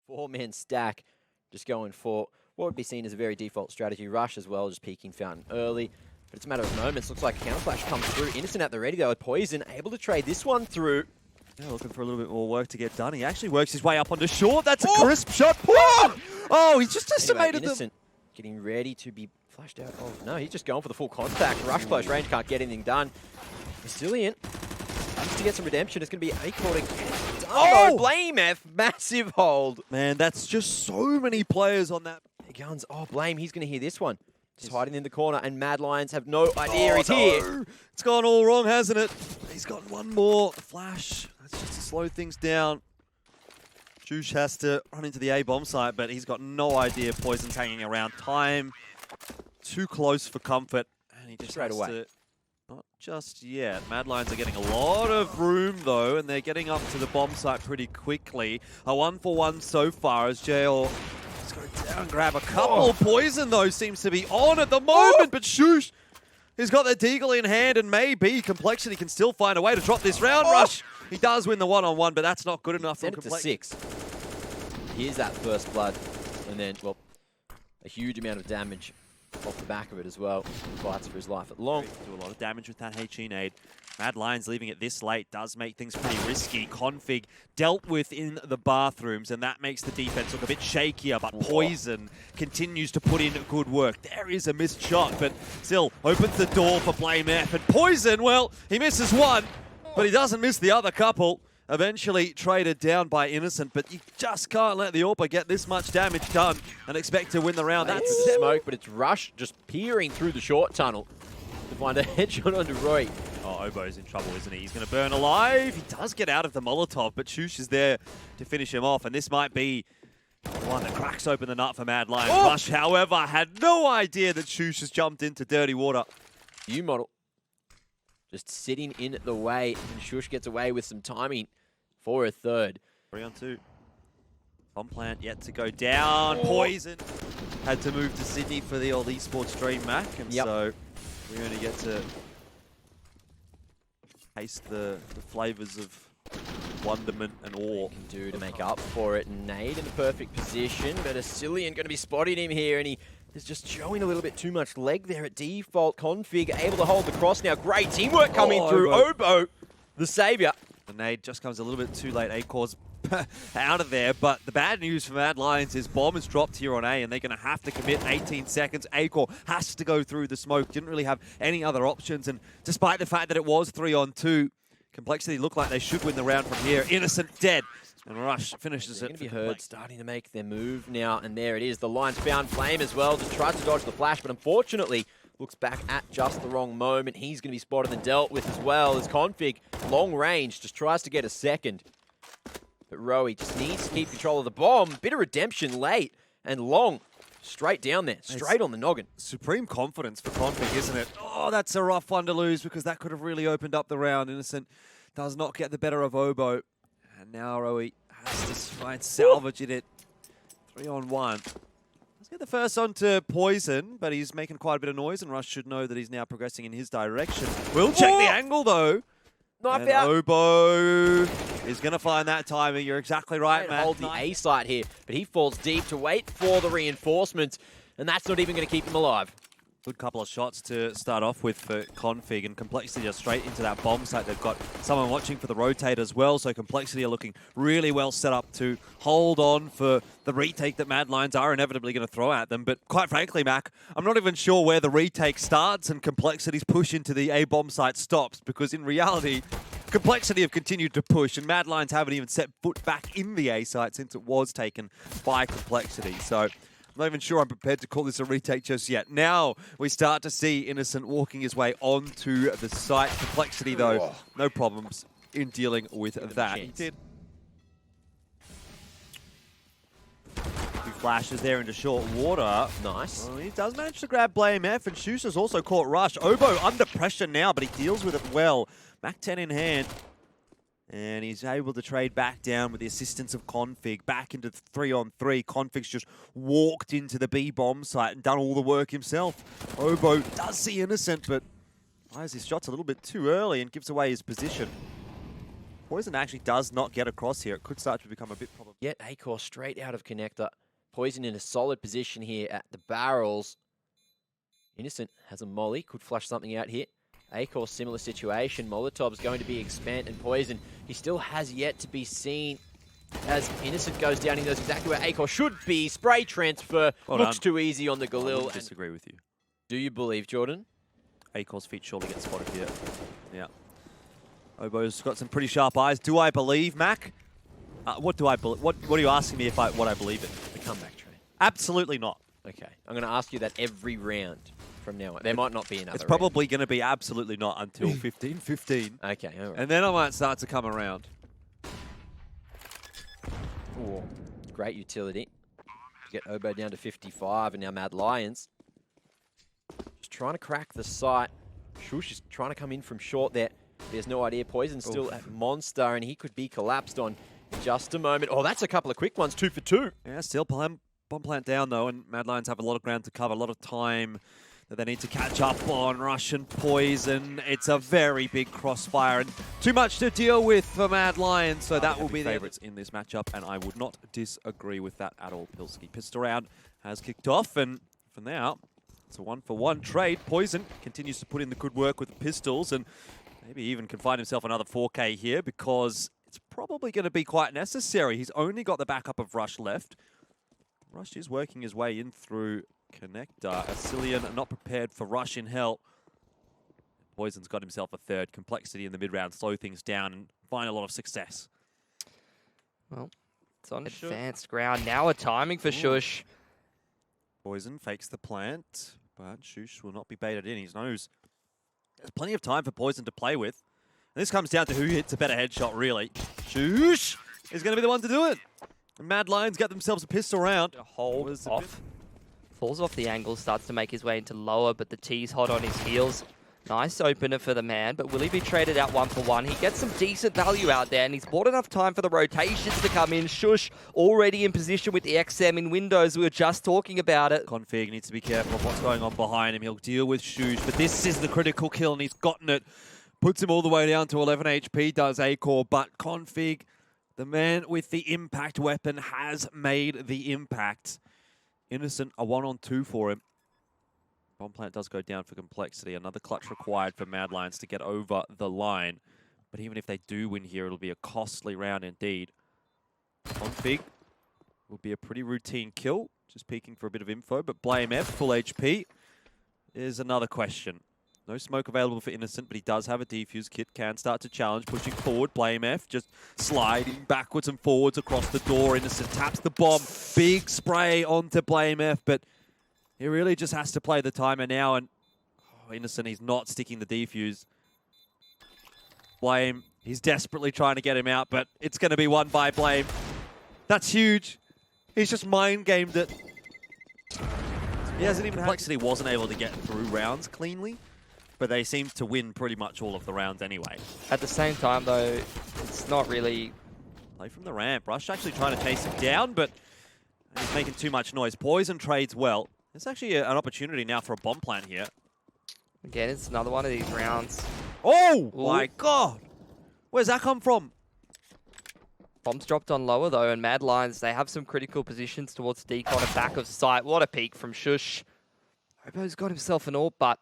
Four-man stack, just going for what would be seen as a very default strategy. Rush as well, just peeking Fountain early. But it's a matter of moments. Looks like a counterflash comes through. Innocent at the ready though with Poison, able to trade this one through. Yeah, looking for a little bit more work to get done. He actually works his way up onto short. That's a crisp shot. Oh, he just estimated anyway, Innocent getting ready to be flashed out. Oh, no, he's just going for the full contact. Rush close range, can't get anything done. Resilient needs to get some redemption. It's going to be A-Core to get it done. Oh, Blame F, massive hold. Man, that's just so many players on that. Guns. Oh, Blame, he's going to hear this one. Just hiding in the corner, and Mad Lions have no idea he's here. It's gone all wrong, hasn't it? He's got one more flash. That's just to slow things down. Juice has to run into the A-bomb site, but he's got no idea Poison's hanging around. Time too close for comfort, and he just straight away. To, not just yet. Mad Lions are getting a lot of room, though, and they're getting up to the bomb site pretty quickly. A 1-for-1 so far as JL... go down, grab a couple. Poison, though, seems to be on at the moment, but Shush has got the deagle in hand, and maybe Complexity can still find a way to drop this round. Rush, he does win the one-on-one, but that's not good enough. Send it to 6. Here's that first blood, and then, well, a huge amount of damage off the back of it as well. Fights for his life at long. Do a lot of damage with that HE nade. Mad Lions leaving it this late does make things pretty risky. Config dealt with in the bathrooms, and that makes the defense look a bit shakier, but Poison continues to put in good work. There is a missed shot, but still opens the door for Blame F. And Poison, well, he misses one, but he doesn't miss the other couple. Eventually traded down by Innocent, but you just can't let the AWP get this much damage done and expect to win the round. That's smoke, but it's Rush just peering through the short tunnel to find a headshot onto Roy. Oh, Oboe's in trouble, isn't he? He's going to burn alive. He does get out of the Molotov, but Shush is there to finish him off, and this might be the one that cracks open the nut for Mad Lions. Rush, however, had no idea that Shush has jumped into dirty water. New model. Just sitting in the way, and Shush gets away with some timing for a third. 3-on-2. Tom Plant yet to go down. Poison had to move to Sydney for the old esports dream, Mac, and so we only get to taste the flavors of wonderment and awe. Can do to make up for it. Nade in the perfect position, but Asilian going to be spotting him here, and he is just showing a little bit too much leg there at default. Config able to hold the cross now. Great teamwork coming through. Oboe, the savior. The nade just comes a little bit too late. A-Core's out of there, but the bad news for Mad Lions is bomb is dropped here on A, and they're going to have to commit 18 seconds. A-Core has to go through the smoke. Didn't really have any other options, and despite the fact that it was 3-on-2, Complexity looked like they should win the round from here. Innocent dead, and Rush finishes it. Going to be heard starting to make their move now, and there it is. The Lions found Flame as well. Just tries to dodge the flash, but unfortunately looks back at just the wrong moment. He's going to be spotted and dealt with as well as Config. Long range, just tries to get a second. But Rowie just needs to keep control of the bomb. Bit of redemption late, and Long straight down there, straight on the noggin. Supreme confidence for Config, isn't it? Oh, that's a rough one to lose because that could have really opened up the round. Innocent does not get the better of Oboe. And now Rowie has to try and salvage it at 3-on-1. Let's get the first on to Poison, but he's making quite a bit of noise, and Rush should know that he's now progressing in his direction. We'll check the angle, though. Knife out. Oboe is going to find that timing. You're exactly right, man. Hold the A site here, but he falls deep to wait for the reinforcements, and that's not even going to keep him alive. Good couple of shots to start off with for Config, and Complexity just straight into that bomb site. They've got someone watching for the rotate as well, so Complexity are looking really well set up to hold on for the retake that Mad Lions are inevitably going to throw at them. But quite frankly, Mac, I'm not even sure where the retake starts and Complexity's push into the A bomb site stops, because in reality, Complexity have continued to push, and Mad Lions haven't even set foot back in the A site since it was taken by Complexity. So I'm not even sure I'm prepared to call this a retake just yet. Now we start to see Innocent walking his way onto the site. Complexity, though, no problems in dealing with that. He did. Two flashes there into short water. Nice. Well, he does manage to grab Blame F, and Shoes has also caught Rush. Oboe under pressure now, but he deals with it well. Mac 10 in hand. And he's able to trade back down with the assistance of Config, back into the 3-on-3. Config's just walked into the B bomb site and done all the work himself. Oboe does see Innocent, but fires his shots a little bit too early and gives away his position. Poison actually does not get across here. It could start to become a bit problematic. Yet Acor straight out of connector. Poison in a solid position here at the barrels. Innocent has a molly, could flush something out here. Acor, similar situation. Molotov's going to be expand and Poison. He still has yet to be seen as Innocent goes down. He knows exactly where Acor should be. Spray transfer. Looks too easy on the Galil. I disagree with you. Do you believe, Jordan? Acor's feet surely get spotted here. Yeah. Oboe's got some pretty sharp eyes. Do I believe, Mac? What do I believe? What are you asking me what I believe in? The comeback train. Absolutely not. Okay. I'm going to ask you that every round from now on. There might not be another It's probably going to be absolutely not until 15-15. Okay, all right. And then I might start to come around. Ooh, great utility. Get Oboe down to 55 and now Mad Lions. Just trying to crack the site. Shush is trying to come in from short there. There's no idea. Poison's still at Monster and he could be collapsed on in just a moment. Oh, that's a couple of quick ones, 2 for 2. Yeah, still bomb plant down though, and Mad Lions have a lot of ground to cover, a lot of time that they need to catch up on. Russian Poison. It's a very big crossfire and too much to deal with for Mad Lions, so that will be the favorites in this matchup, and I would not disagree with that at all. Pilski pistol round has kicked off, and for now, it's a 1-for-1 trade. Poison continues to put in the good work with the pistols, and maybe even can find himself another 4K here because it's probably going to be quite necessary. He's only got the backup of Rush left. Rush is working his way in through connector. Asilian not prepared for Rush in hell. Poison's got himself a third. Complexity in the mid-round, slow things down and find a lot of success. Well, it's on advanced ground. Now a timing for Shush. Poison fakes the plant, but Shush will not be baited in. He knows there's plenty of time for Poison to play with. And this comes down to who hits a better headshot, really. Shush is going to be the one to do it. And Mad Lions get themselves a pistol round. Hold off. Falls off the angle, starts to make his way into lower, but the T's hot on his heels. Nice opener for the man, but will he be traded out 1-for-1? He gets some decent value out there, and he's bought enough time for the rotations to come in. Shush already in position with the XM in windows. We were just talking about it. Config needs to be careful of what's going on behind him. He'll deal with Shush, but this is the critical kill, and he's gotten it. Puts him all the way down to 11 HP, does Acor, but Config, the man with the impact weapon, has made the impact. Innocent, a 1-on-2 for him. Bomb plant does go down for Complexity. Another clutch required for Mad Lions to get over the line. But even if they do win here, it'll be a costly round indeed. Config will be a pretty routine kill. Just peeking for a bit of info, but Blame F, full HP, is another question. No smoke available for Innocent, but he does have a defuse kit. Can start to challenge, pushing forward. Blame F just sliding backwards and forwards across the door. Innocent taps the bomb. Big spray onto Blame F, but he really just has to play the timer now. And Innocent, he's not sticking the defuse. Blame, he's desperately trying to get him out, but it's going to be won by Blame. That's huge. He's just mind-gamed it. He hasn't even Complexity wasn't able to get through rounds cleanly, but they seem to win pretty much all of the rounds anyway. At the same time, though, it's not really... Play from the ramp. Rush actually trying to chase him down, but he's making too much noise. Poison trades well. It's actually an opportunity now for a bomb plant here. Again, it's another one of these rounds. Oh, Ooh. my God. Where's that come from? Bombs dropped on lower, though, and Mad Lions, they have some critical positions towards decon and back of sight. What a peek from Shush. Oboe's got himself an AWP, but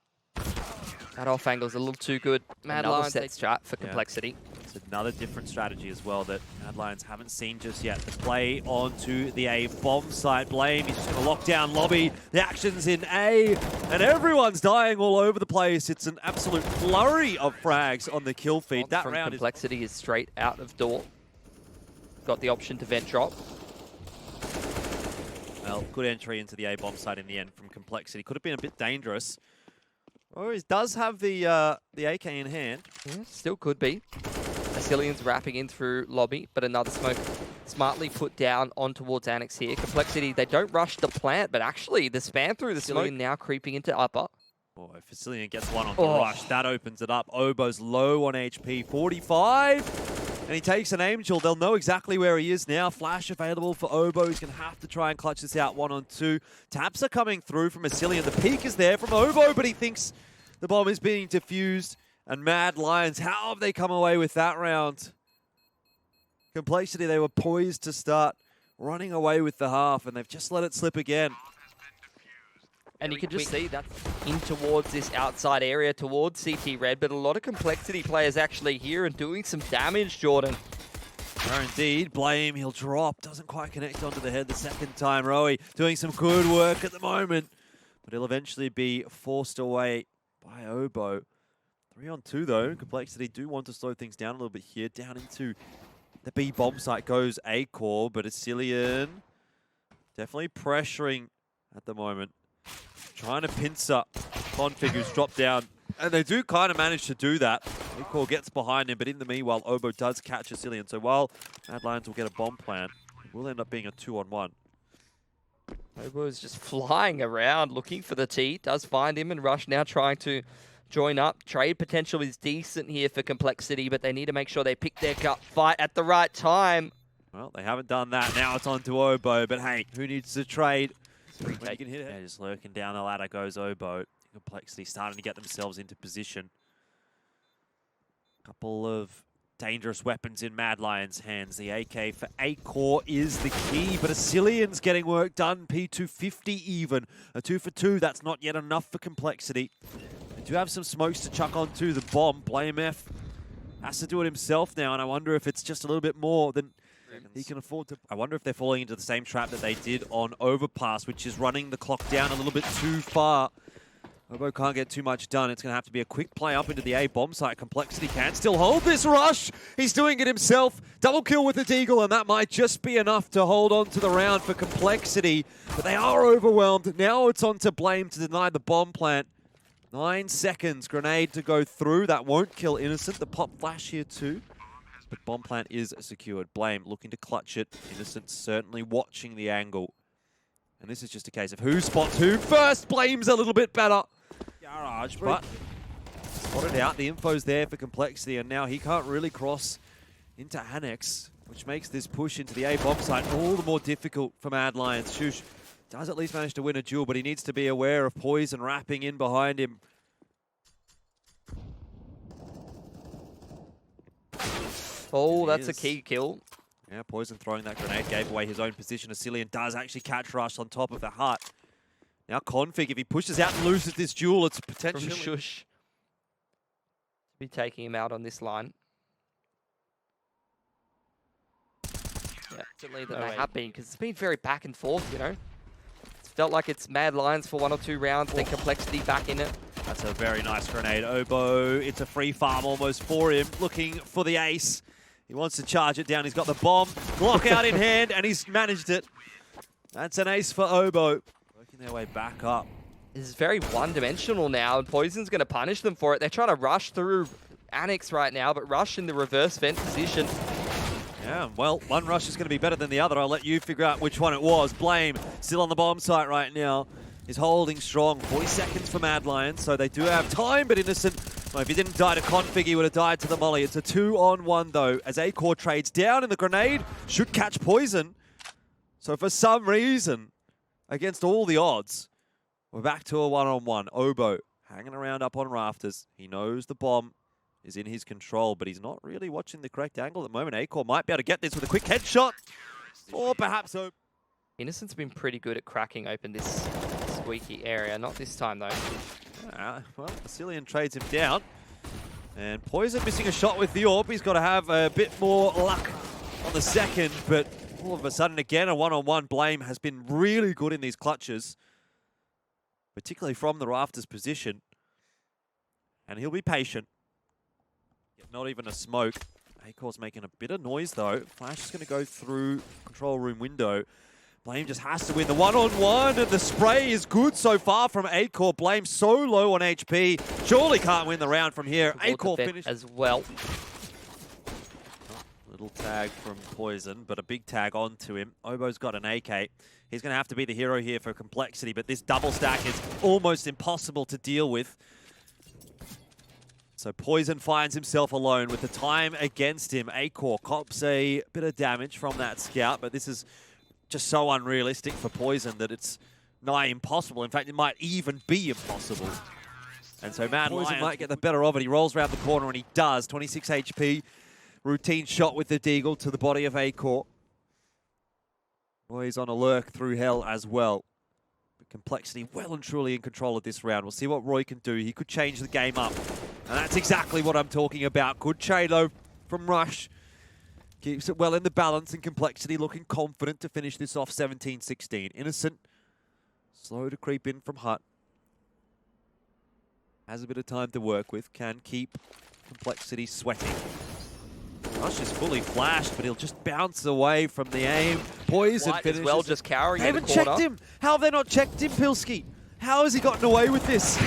that off angle's a little too good. Mad Lions set strat for Complexity. It's another different strategy as well that Mad Lions haven't seen just yet. The play onto the A bomb site. Blame, he's just going to lock down lobby. The action's in A, and everyone's dying all over the place. It's an absolute flurry of frags on the kill feed. That round Complexity is straight out of door. Got the option to vent drop. Well, good entry into the A bomb site in the end from Complexity. Could have been a bit dangerous. Oh, he does have the AK in hand. Yeah, still could be. Asilian's wrapping in through lobby, but another smoke smartly put down on towards Annex here. Complexity, they don't rush the plant, but actually the span through the smoke now creeping into upper. Oh, if Asilian gets one on the rush, that opens it up. Oboe's low on HP, 45. And he takes an Angel. They'll know exactly where he is now. Flash available for Oboe. He's going to have to try and clutch this out 1-on-2. Taps are coming through from Asilian. The peak is there from Oboe, but he thinks the bomb is being defused. And Mad Lions, how have they come away with that round? Complexity, they were poised to start running away with the half, and they've just let it slip again. And you can just see that's in towards this outside area, towards CT Red, but a lot of Complexity players actually here and doing some damage, Jordan. Oh, indeed. Blame, he'll drop. Doesn't quite connect onto the head the second time. Rowie doing some good work at the moment, but he'll eventually be forced away by Oboe. 3-on-2 though. Complexity do want to slow things down a little bit here. Down into the B bomb site goes A-Core, but Asilian definitely pressuring at the moment. Trying to pincer Config, who's dropped down. And they do kind of manage to do that. A-Core gets behind him, but in the meanwhile, Oboe does catch Asilian. So while Mad Lions will get a bomb plant, it will end up being a 2-on-1. Oboe is just flying around looking for the T. Does find him, and Rush now trying to join up. Trade potential is decent here for Complexity, but they need to make sure they pick their gut fight at the right time. Well, they haven't done that. Now it's on to Oboe, but hey, who needs to trade? Retake. Yeah, just lurking down the ladder goes Oboe. Complexity starting to get themselves into position. Couple of dangerous weapons in Mad Lion's hands. The AK for A-Core is the key, but Asilian's getting work done. P250 even. A 2-for-2, that's not yet enough for Complexity. They do have some smokes to chuck onto the bomb. Blame F has to do it himself now, and I wonder if it's just a little bit more than he can afford to. I wonder if they're falling into the same trap that they did on Overpass, which is running the clock down a little bit too far. Oboe can't get too much done. It's going to have to be a quick play up into the A bomb site. Complexity can still hold this rush. He's doing it himself. Double kill with the Deagle, and that might just be enough to hold on to the round for Complexity. But they are overwhelmed. Now it's on to Blame to deny the bomb plant. 9 seconds. Grenade to go through. That won't kill Innocent. The pop flash here too. But bomb plant is secured. Blame looking to clutch it. Innocent certainly watching the angle. And this is just a case of who spots who first. Blame's a little bit better. Garage, but spotted out. The info's there for Complexity, and now he can't really cross into Annex, which makes this push into the A bomb site all the more difficult for Mad Lions. Shush does at least manage to win a duel, but he needs to be aware of Poison wrapping in behind him. Oh, that's a key kill. Yeah, Poison throwing that grenade gave away his own position. Asilian does actually catch Rush on top of the hut. Now Config, if he pushes out and loses this duel, it's potentially... From Shush. Be taking him out on this line. Yeah, certainly that they have been, because it's been very back and forth, you know. It's felt like it's Mad Lions for 1 or 2 rounds, then Complexity back in it. That's a very nice grenade. Oboe, it's a free farm almost for him, looking for the ace. He wants to charge it down. He's got the bomb, lockout in hand, and he's managed it. That's an ace for Oboe. Working their way back up. This is very one-dimensional now, and Poison's going to punish them for it. They're trying to rush through Annex right now, but Rush in the reverse vent position. Yeah, well, one rush is going to be better than the other. I'll let you figure out which one it was. Blame, still on the bomb site right now, is holding strong. 40 seconds for Mad Lions, so they do have time, but Innocent, well, if he didn't die to Config, he would have died to the molly. It's a 2-on-1 though, as A-Core trades down, and the grenade should catch Poison. So for some reason, against all the odds, we're back to a 1-on-1. Oboe hanging around up on rafters. He knows the bomb is in his control, but he's not really watching the correct angle at the moment. A-Core might be able to get this with a quick headshot, or perhaps Oboe. Innocent's been pretty good at cracking open this squeaky area. Not this time, though. Well, Asilian trades him down. And Poison missing a shot with the orb. He's got to have a bit more luck on the second, but all of a sudden, again, a 1-on-1. Blame has been really good in these clutches, particularly from the rafters position. And he'll be patient. Not even a smoke. A-Core's making a bit of noise, though. Flash is going to go through control room window. Blame just has to win the 1-on-1, and the spray is good so far from A-Core. Blame so low on HP. Surely can't win the round from here. A-Core finished as well. Little tag from Poison, but a big tag onto him. Oboe's got an AK. He's going to have to be the hero here for Complexity, but this double stack is almost impossible to deal with. So Poison finds himself alone with the time against him. A-Core cops a bit of damage from that scout, but this is just so unrealistic for Poison that it's nigh impossible. In fact, it might even be impossible. And so Mad Lions might get the better of it. He rolls around the corner, and he does. 26 HP. Routine shot with the deagle to the body of A-Core. Roy's on a lurk through hell as well. But Complexity well and truly in control of this round. We'll see what Roy can do. He could change the game up. And that's exactly what I'm talking about. Good trade though from Rush. Keeps it well in the balance, and Complexity looking confident to finish this off 17-16. Innocent, slow to creep in from Hut. Has a bit of time to work with, can keep Complexity sweating. Rush is fully flashed, but he'll just bounce away from the aim. Poison White finishes. as well, just cowering They in the haven't corner. checked him. How have they not checked him, Pilski? How has he gotten away with this?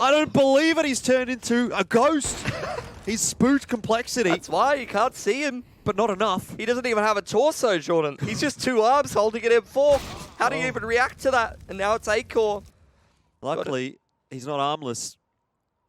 I don't believe it. He's turned into a ghost. He's spooked Complexity. That's why you can't see him. But not enough. He doesn't even have a torso, Jordan. He's just two arms holding an M4. How do you even react to that? And now it's A-Core. Luckily, he's not armless.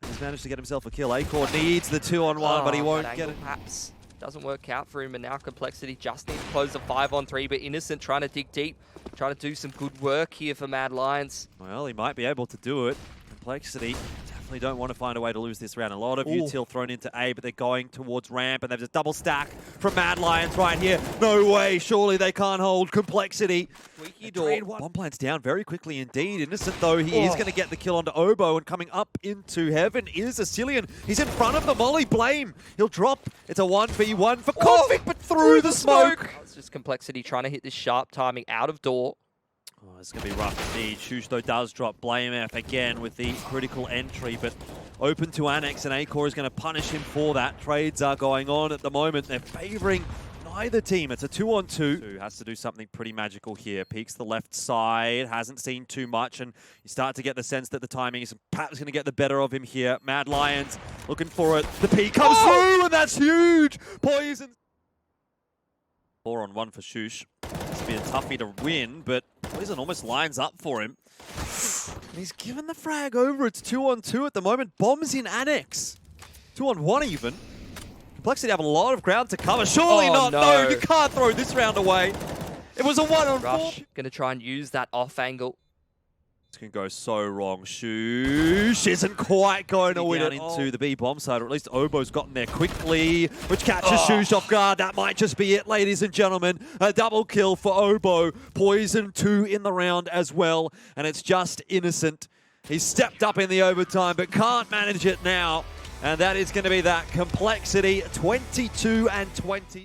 He's managed to get himself a kill. A-Core needs the 2-on-1, but he won't get it. Perhaps doesn't work out for him, and now Complexity just needs to close the 5-on-3, but Innocent trying to dig deep, trying to do some good work here for Mad Lions. Well, he might be able to do it. Complexity definitely don't want to find a way to lose this round. A lot of util thrown into A, but they're going towards ramp, and there's a double stack from Mad Lions right here. No way, surely they can't hold Complexity. Squeaky door. Bomb plant's down very quickly indeed. Innocent though, he is going to get the kill onto Oboe, and coming up into heaven is Asilian. He's in front of the Molly Blame. He'll drop. It's a 1v1 for Config, but through the smoke. It's just Complexity trying to hit this sharp timing out of door. Oh, it's going to be rough indeed. shox though does drop Blame F again with the critical entry, but open to Annex, and A-Core is going to punish him for that. Trades are going on at the moment. They're favoring neither team. It's a 2-on-2. Has to do something pretty magical here. Peeks the left side, hasn't seen too much, and you start to get the sense that the timing is perhaps going to get the better of him here. Mad Lions looking for it. The P comes through, and that's huge. Poison. 4-on-1 for shox. It's been a toughie to win, but Poison almost lines up for him. And he's given the frag over. It's 2-on-2 at the moment. Bombs in Annex. 2-on-1 even. Complexity have a lot of ground to cover. Surely not. No, you can't throw this round away. It was a 1-on-4. Rush going to try and use that off angle. This can go so wrong. shox isn't quite going to win it into the B bomb side, or at least Oboe's gotten there quickly, which catches shox off guard. That might just be it, ladies and gentlemen. A double kill for Oboe. Poison 2 in the round as well, and it's just Innocent. He's stepped up in the overtime, but can't manage it now. And that is going to be that. Complexity 22-20.